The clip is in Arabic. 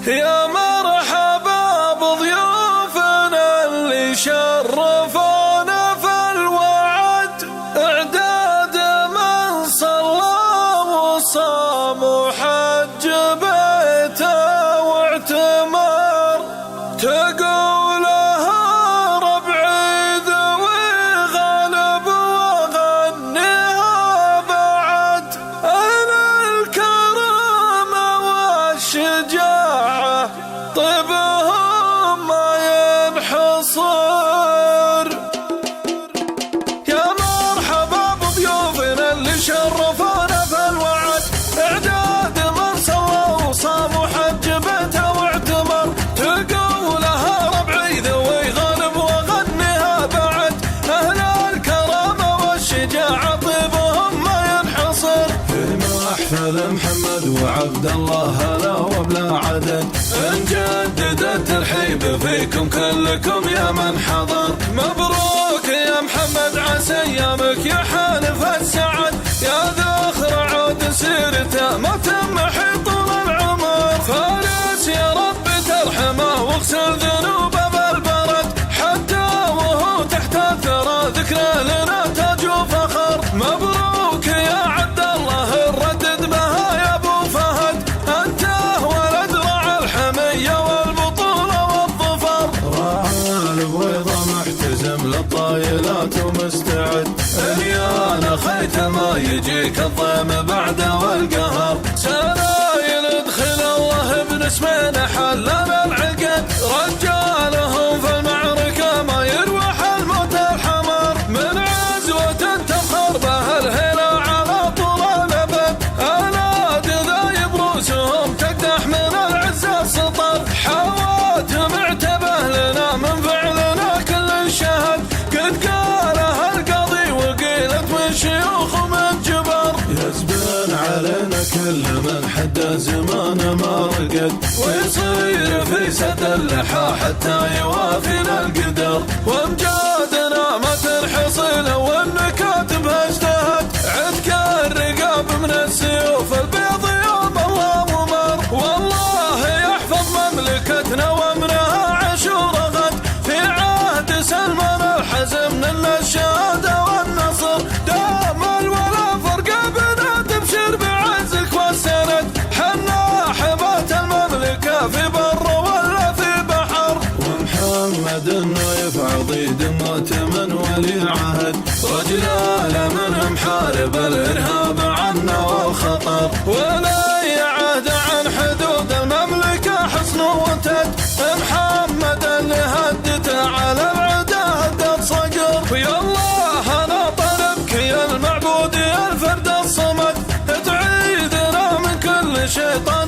يا مرحبا بضيوفنا اللي شرفونا في الوعد، اعداد من صلى وصام وحج بيته واعتمر، تقولها ربعي ذوي غالب وغنيها بعد، أهل الكرامة والشجاعة طيبهم ما ينحصر. يا مرحبا بضيوفنا اللي شرفونا في الوعد، اعداد من صلى وصام وحج بيته واعتمر، تقولها ربعي ذوي غالب وغنيها بعد، اهل الكرامة والشجاعة طيبهم ما ينحصر. في محفل محمد وعبد الله هلا وبلا عدد، نجدد الترحيب فيكم كلكم يا من حضر. مبروك يا محمد عسى ايامك يا حالف السعد، يا ذخر عود سيرته ما تمحي طول العمر، فارس يا رب ترحمه واغسل ذنوبه بالبرد، حتى وهو تحت الثرى ذكره لنا تاج وفخر. مبروك يا عبد الله نردد بها يا ابو فهد، انت ولد رعى الحميه والبطوله والظفر، راعى البويضه محتزم للطايلات ومستعد، اليانا خيت ما يجيك الضيم بعده والقهر، سرايل ادخل الله ابن اسمين حلنا العقد، رجالهم في المعركه ما يروح الموت الحمر، من عزوه تفخر به الهلا على طول الابد، اولاد ذايب رؤوسهم تقدح من العزه السطر، حواتهم اعتبه لنا من فعلنا كل شهد، قد قالها القاضي وقيلت من شيوخ ومن جبر، يزبن علينا كل من حد زمان ما رقد، ويصير في سد اللحى حتى يوافينا القدر، وامجادنا ما تنحصل والنكاتب اجتهد، عتق الرقاب من السيوف البيض يوم الله ممر، والله يحفظ مملكتنا وامنها عاشور غد، في عهد سلمان الحزم لنا الشهاده والنصر، دام الولا فرقه بنا تبشر بعزك والسند، حنا حبات المملكه في بر ولا في بحر، ومحمد النايف عضيد مؤتمن ولي عهد، رجلال من محارب الارهاب عنا والخطر، ولي عهد عن حدود المملكه حصن وتد، محمد اللي هدته على العدا هدت صقر، ويا الله انا طلبك يا المعبود يا الفرد الصمد، تعيذنا من كل شيطان